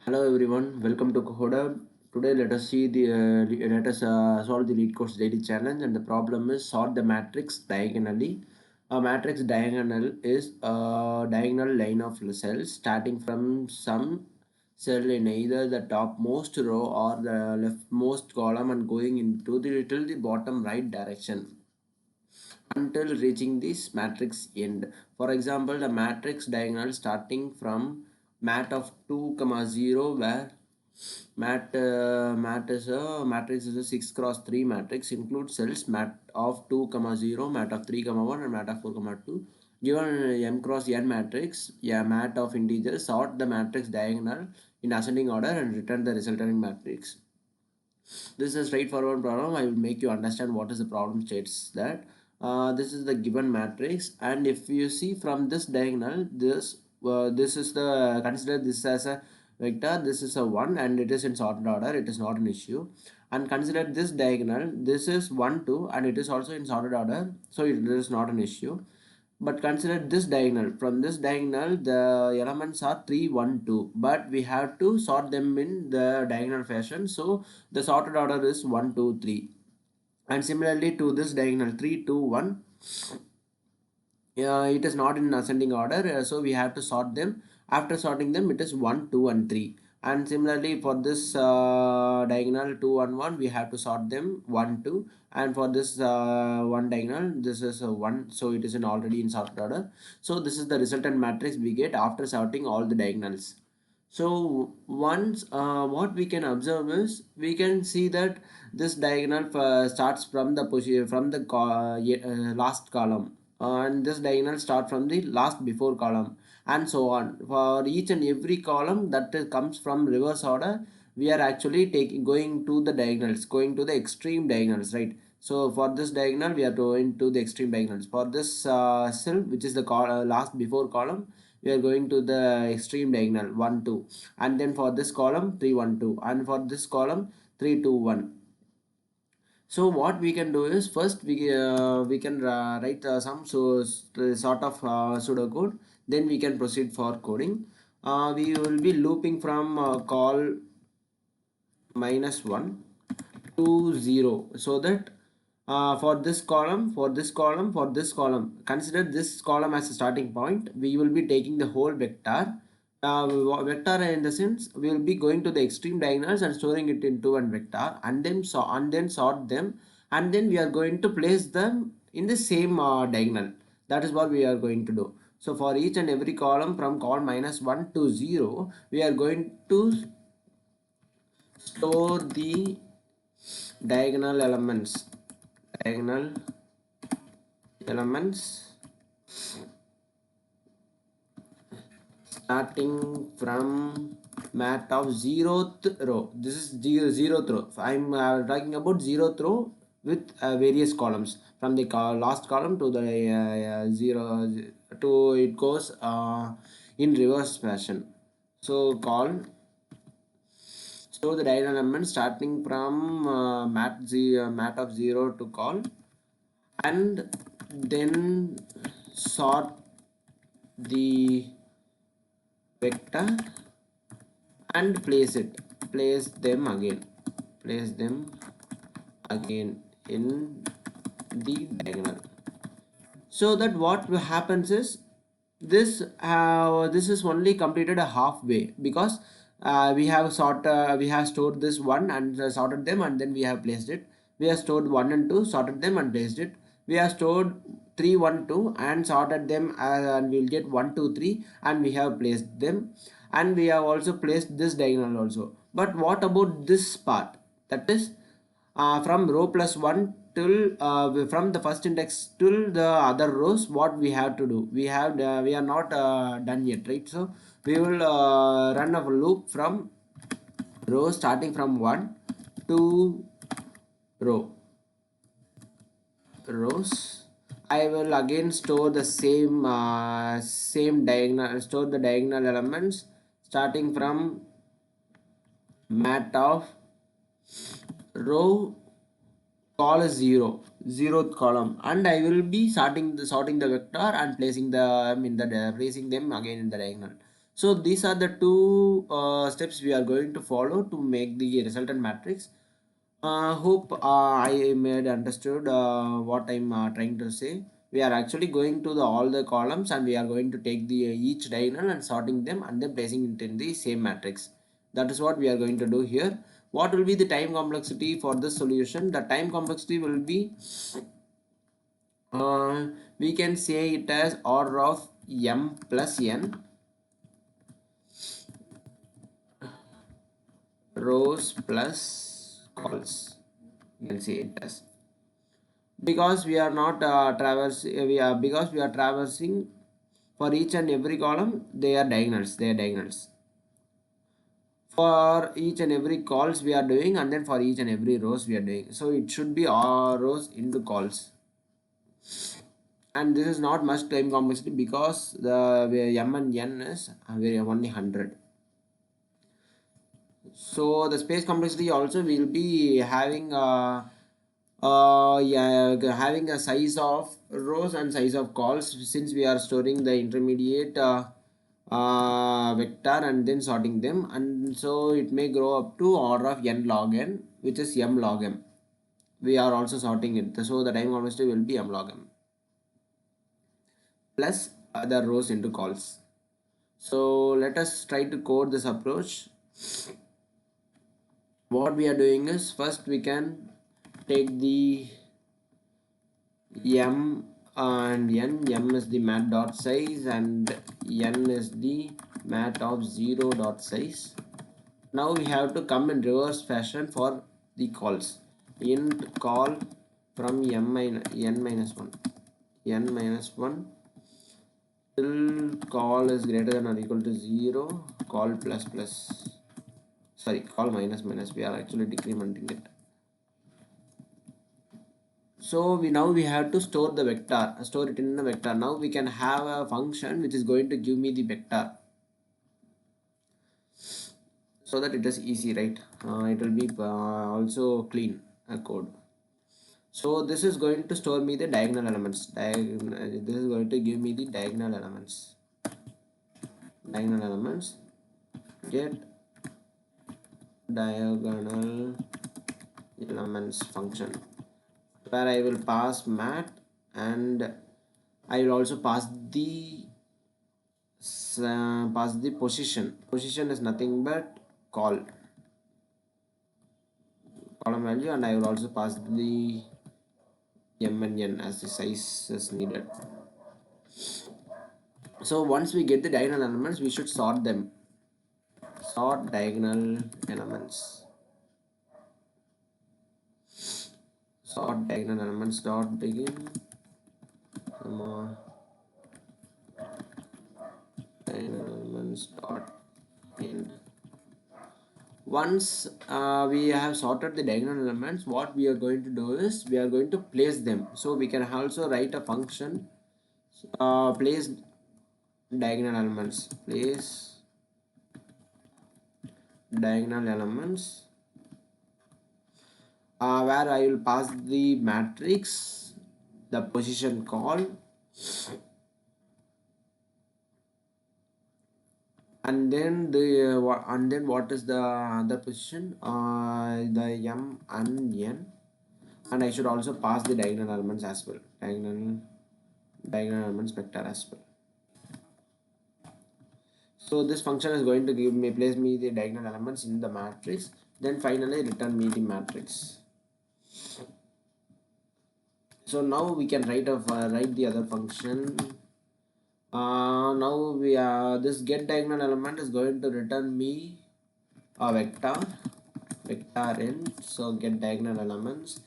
Hello everyone, welcome to Cohoda. Today let us solve the LeetCode's daily challenge, and the problem is sort the matrix diagonally. A matrix diagonal is a diagonal line of cells starting from some cell in either the topmost row or the leftmost column and going into the bottom right direction until reaching this matrix end. For example, the matrix diagonal starting from mat of 2 comma 0, where mat is a matrix is a 6 cross 3 matrix, includes cells mat of 2 comma 0, mat of 3 comma 1 and mat of 4 comma 2. Given m cross n matrix, yeah, mat of integers, sort the matrix diagonal in ascending order and return the resulting matrix. This is a straightforward problem. I will make you understand what is the problem states that this is the given matrix, and if you see from this diagonal, this is the consider this as a vector, this is a 1 and it is in sorted order, it is not an issue. And consider this diagonal, this is 1 2 and it is also in sorted order, so it is not an issue. But consider this diagonal. From this diagonal, the elements are 3 1 2, but we have to sort them in the diagonal fashion, so the sorted order is 1 2 3. And similarly to this diagonal 3 2 1, it is not in ascending order, so we have to sort them. After sorting them, it is 1 2 and 3. And similarly for this diagonal 2 and 1, we have to sort them 1 2. And for this one diagonal, this is 1, so it is in already in sorted order. So this is the resultant matrix we get after sorting all the diagonals. So once what we can observe is, we can see that this diagonal starts from the position from the last column, and this diagonal start from the last before column, and so on. For each and every column that comes from reverse order, we are actually going to the diagonals, going to the extreme diagonals, right? So for this diagonal, we are going to the extreme diagonals. For this cell, which is the last before column, we are going to the extreme diagonal 1 2, and then for this column 3 1 2, and for this column 3 2 1. So what we can do is, first we can write some sort of pseudocode, then we can proceed for coding. We will be looping from call -1 to 0, so that for this column, for this column, consider this column as a starting point. We will be taking the whole vector, vector in the sense we will be going to the extreme diagonals and storing it into one vector, and then sort them, and then we are going to place them in the same diagonal. That is what we are going to do. So for each and every column from call -1 to 0, we are going to store the diagonal elements starting from mat of 0th row. This is 0th row. I'm talking about 0th row with various columns, from the last column to the 0 to it goes in reverse fashion. So call store the diagonal element starting from mat of 0 to call, and then sort the vector and place them again in the diagonal. So that what happens is, this is only completed a halfway, because we have stored this one and sorted them, and then we have placed it. We have stored 1 and 2, sorted them and placed it. We have stored 3 1 2 and sorted them, and we'll get 1 2 3, and we have placed them, and we have also placed this diagonal also. But what about this part? That is from row +1 till from the first index till the other rows. What we have to do, we are not done yet, right? So we will run a loop from row starting from 1 to rows. I will again store the same diagonal, store the diagonal elements starting from mat of row call is 0th column, and I will be sorting the vector and placing them again in the diagonal. So these are the two steps we are going to follow to make the resultant matrix. Hope I made understood what I'm trying to say. We are actually going to the all the columns, and we are going to take the each diagonal and sorting them and then placing it in the same matrix. That is what we are going to do here. What will be the time complexity for this solution? The time complexity will be uh, we can say it as order of m plus n rows plus calls. You can say it as, because we are not because we are traversing for each and every column, they are diagonals for each and every calls we are doing, and then for each and every rows we are doing, so it should be all rows into calls. And this is not much time complexity because the m and n is only 100. So the space complexity also will be having yeah, having a size of rows and size of calls, since we are storing the intermediate vector and then sorting them, and so it may grow up to order of n log n, which is m log m. We are also sorting it, so the time complexity will be m log m plus other rows into calls. So let us try to code this approach. What we are doing is, first we can take the m and m is the mat dot size and n is the mat of 0 dot size. Now we have to come in reverse fashion for the calls. Int call from n minus 1 n minus 1 till call is greater than or equal to 0, call plus plus, sorry, call minus minus, we are actually decrementing it. So we have to store the vector, store it in a vector. Now we can have a function which is going to give me the vector, so that it is easy, right? It will be also clean code. So this is going to store me the diagonal elements. This is going to give me the diagonal elements. Diagonal elements. Get diagonal elements function, where I will pass mat, and I will also pass the position. Position is nothing but column value, and I will also pass the m and n as the size is needed. So once we get the diagonal elements, we should sort them. Sort diagonal elements. Sort diagonal elements dot begin. Diagonal elements dot end. Once we have sorted the diagonal elements, what we are going to do is we are going to place them. So we can also write a function place diagonal elements, place diagonal elements, where I will pass the matrix, the position call, and then what is the other position, the m and n, and I should also pass the diagonal elements as well, diagonal elements vector as well. So this function is going to give me place me the diagonal elements in the matrix, then finally return me the matrix. So now we can write the other function. Now we this get diagonal element is going to return me a vector int. So get diagonal elements,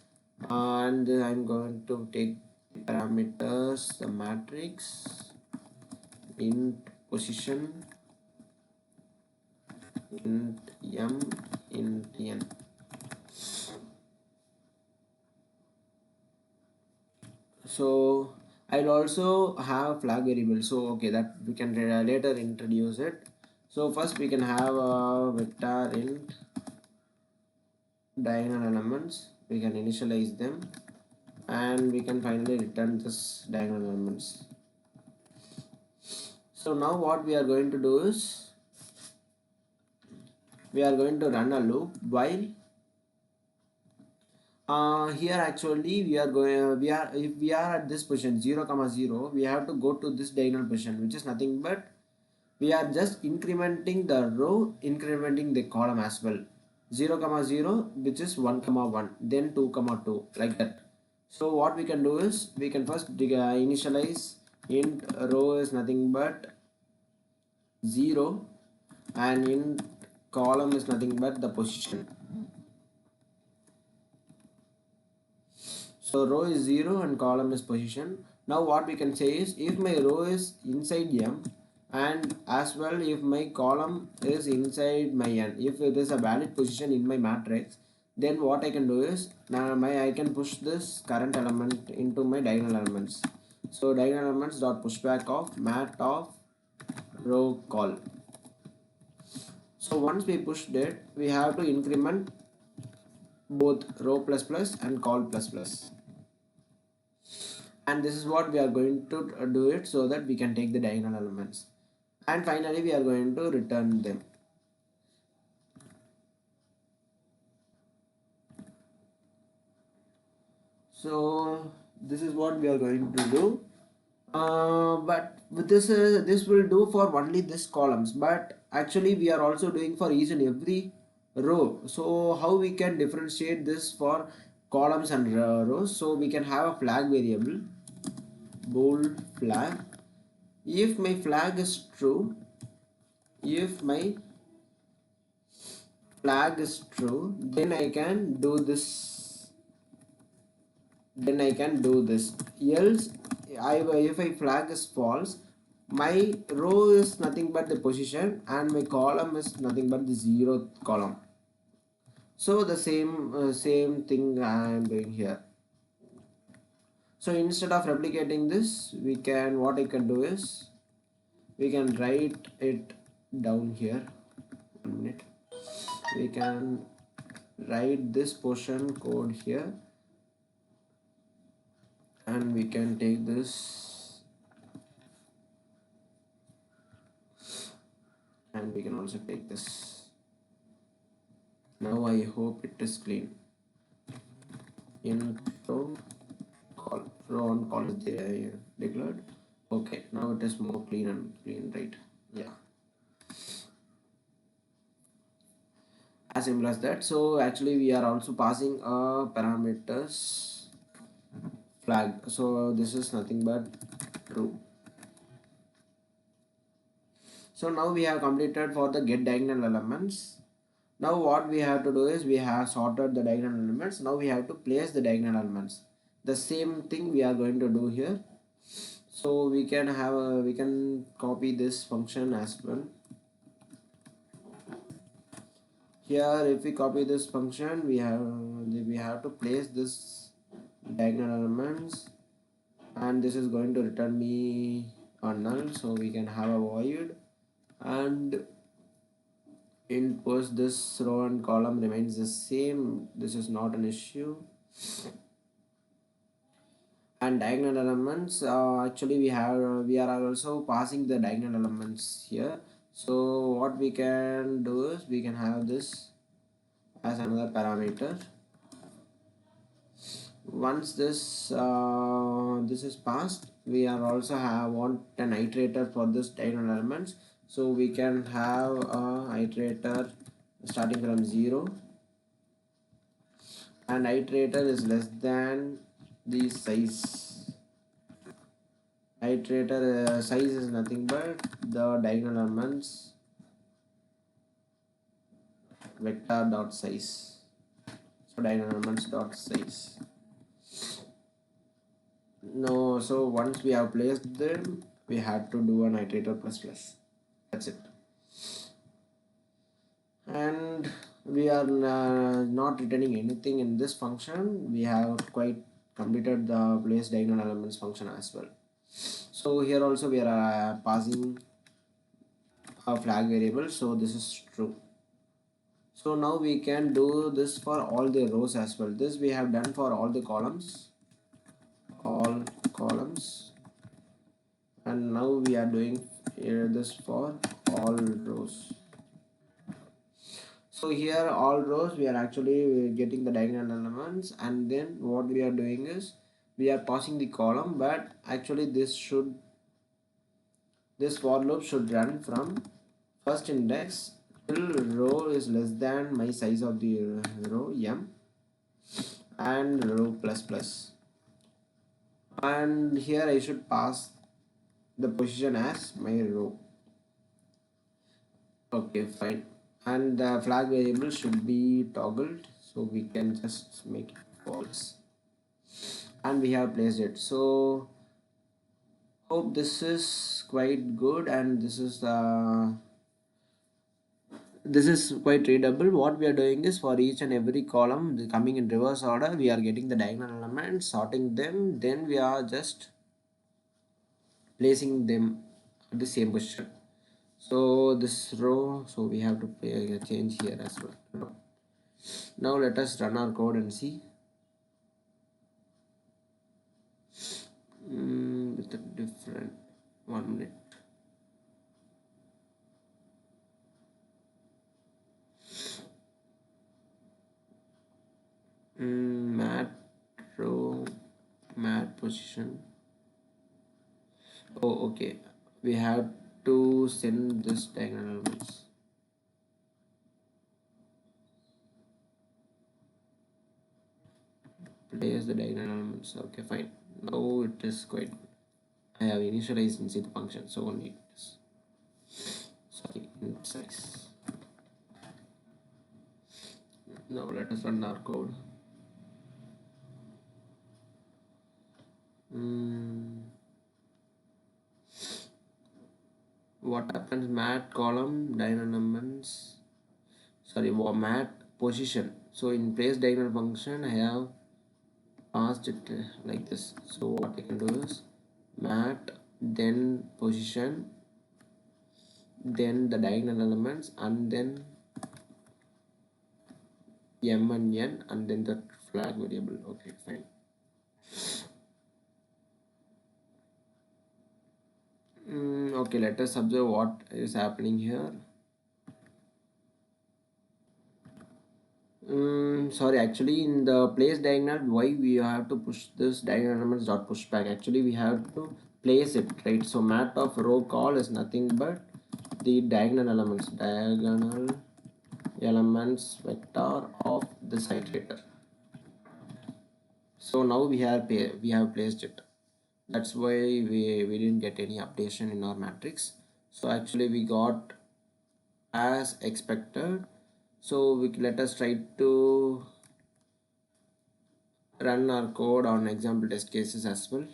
and I'm going to take the parameters, the matrix, int position, int m, int n. So I'll also have flag variable, so okay, that we can later introduce it. So first we can have a vector int diagonal elements, we can initialize them, and we can finally return this diagonal elements. So now what we are going to do is we are going to run a loop while here actually we are going we are if we are at this position 0 comma 0, we have to go to this diagonal position, which is nothing but we are just incrementing the row, incrementing the column as well. 0 comma 0, which is 1 comma 1, then 2 comma 2, like that. So what we can do is we can first initialize int row is nothing but 0 and int column is nothing but the position. So row is 0 and column is position. Now what we can say is if my row is inside M and as well if my column is inside my N, if it is a valid position in my matrix, then what I can do is now I can push this current element into my diagonal elements. So diagonal elements dot pushback of mat of row call. So once we pushed it, we have to increment both row plus plus and call plus plus. And this is what we are going to do it so that we can take the diagonal elements, and finally we are going to return them. So this is what we are going to do, but with this will do for only this columns, but actually we are also doing for each and every row. So how we can differentiate this for columns and rows? So we can have a flag variable bold flag. If my flag is true, if my flag is true, then I can do this. Else, if my flag is false, my row is nothing but the position and my column is nothing but the 0th column. So the same thing I am doing here. So instead of replicating this, what I can do is we can write it down here. 1 minute. We can write this portion code here, and we can take this and we can also take this. Now I hope it is clean. Intro call, row on call is declared. Okay, now it is more clean and clean, right? Yeah, as simple as that. So actually we are also passing a parameters flag, so this is nothing but true. So now we have completed for the get diagonal elements. Now what we have to do is we have sorted the diagonal elements. Now we have to place the diagonal elements. The same thing we are going to do here. So we can copy this function as well. Here if we copy this function, we have to place this diagonal elements, and this is going to return me a null, so we can have a void, and in post this row and column remains the same. This is not an issue. And diagonal elements, actually we are also passing the diagonal elements here. So what we can do is we can have this as another parameter. Once this is passed, we are also want an iterator for this diagonal elements. So we can have a iterator starting from 0, and iterator is less than the size. Iterator size is nothing but the diagonal elements vector dot size. So diagonal elements dot size. No, so once we have placed them, we had to do an iterator plus plus. That's it. And we are not returning anything in this function. We have quite completed the place diagonal elements function as well. So here also we are passing a flag variable, so this is true. So now we can do this for all the rows as well. This we have done for all the columns, and now we are doing here this for all rows. So here all rows we are actually getting the diagonal elements, and then what we are doing is we are passing the column, but actually this for loop should run from first index till row is less than my size of the row m and row plus plus, and here I should pass the position as my row. Okay, fine. And the flag variable should be toggled, so we can just make it false. And we have placed it. So hope this is quite good, and this is quite readable. What we are doing is for each and every column coming in reverse order, we are getting the diagonal elements, sorting them, then we are just placing them at the same position. So this row, so we have to change here as well. Now let us run our code and see. With a different 1 minute. Mat row, mat position. Oh, okay. We have to send this diagonal elements. Place the diagonal elements. Okay, fine. Now it is quite. I have initialized inside the function, so only this. Sorry, int size. Now let us run our code. What happens? Mat column diagonal elements. Sorry, mat position. So in place diagonal function, I have passed it like this. So what I can do is mat, then position, then the diagonal elements, and then m and n, and then the flag variable. Okay, fine. Okay, let us observe what is happening here. Sorry, actually in the place diagonal, why we have to push this diagonal elements dot push back? Actually we have to place it, right? So mat of row call is nothing but the diagonal elements vector of this iterator. So now we have placed it. That's why we didn't get any updation in our matrix. So actually we got as expected. So let us try to run our code on example test cases as well.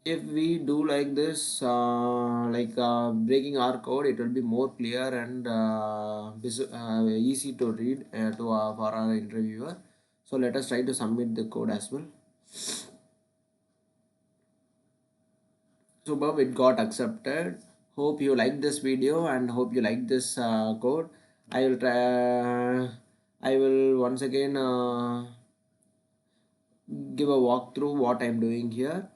If we do like this, breaking our code, it will be more clear and easy to read for our interviewer. So let us try to submit the code as well. Superb, it got accepted. Hope you like this video and hope you like this code. I will try. I will once again give a walkthrough what I'm doing here.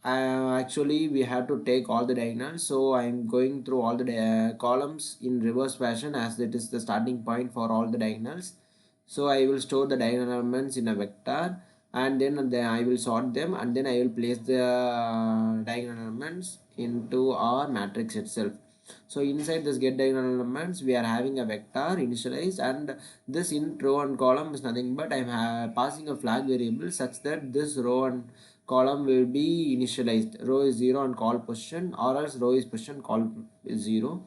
Actually we have to take all the diagonals, so I'm going through all the columns in reverse fashion as that is the starting point for all the diagonals. So I will store the diagonal elements in a vector, and then I will sort them, and then I will place the diagonal elements into our matrix itself. So inside this get diagonal elements we are having a vector initialized, and this int row and column is nothing but I'm passing a flag variable such that this row and column will be initialized. Row is 0 and call position, or else row is position call is 0.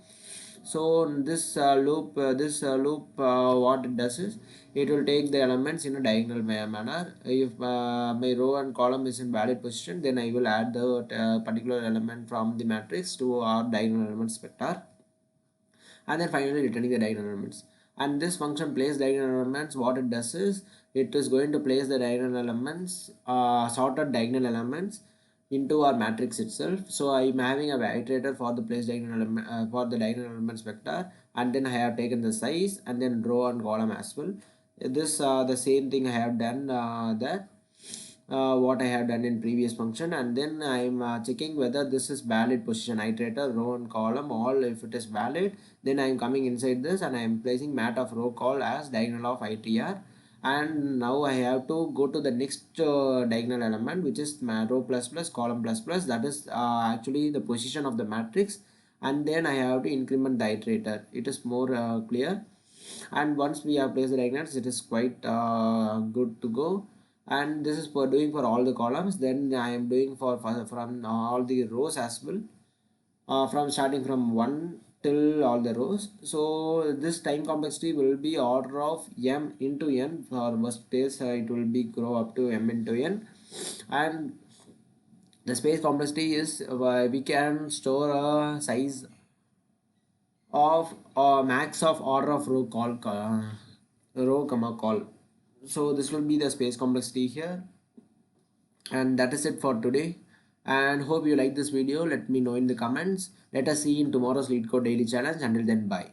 So this loop what it does is it will take the elements in a diagonal manner. If my row and column is in valid position, then I will add the particular element from the matrix to our diagonal elements vector, and then finally returning the diagonal elements. And this function place diagonal elements, what it does is it is going to place the diagonal elements, sorted diagonal elements into our matrix itself. So I'm having a iterator for the place diagonal element, for the diagonal elements vector, and then I have taken the size and then row and column as well. This the same thing I have done there. what I have done in previous function, and then I'm checking whether this is valid position iterator row and column all. If it is valid, then I'm coming inside this and I'm placing mat of row call as diagonal of itr. And now I have to go to the next diagonal element, which is row plus plus column plus plus, that is actually the position of the matrix, and then I have to increment the iterator. It is more clear. And once we have placed the diagonals, it is quite good to go. And this is for doing for all the columns. Then I am doing for from all the rows as well, from starting from 1 till all the rows. So this time complexity will be order of m into n. For worst case, it will be grow up to m into n. And the space complexity is we can store a size of max of order of row call row comma call. So this will be the space complexity here. And that is it for today, and hope you like this video. Let me know in the comments. Let us see in tomorrow's LeetCode daily challenge. Until then, bye.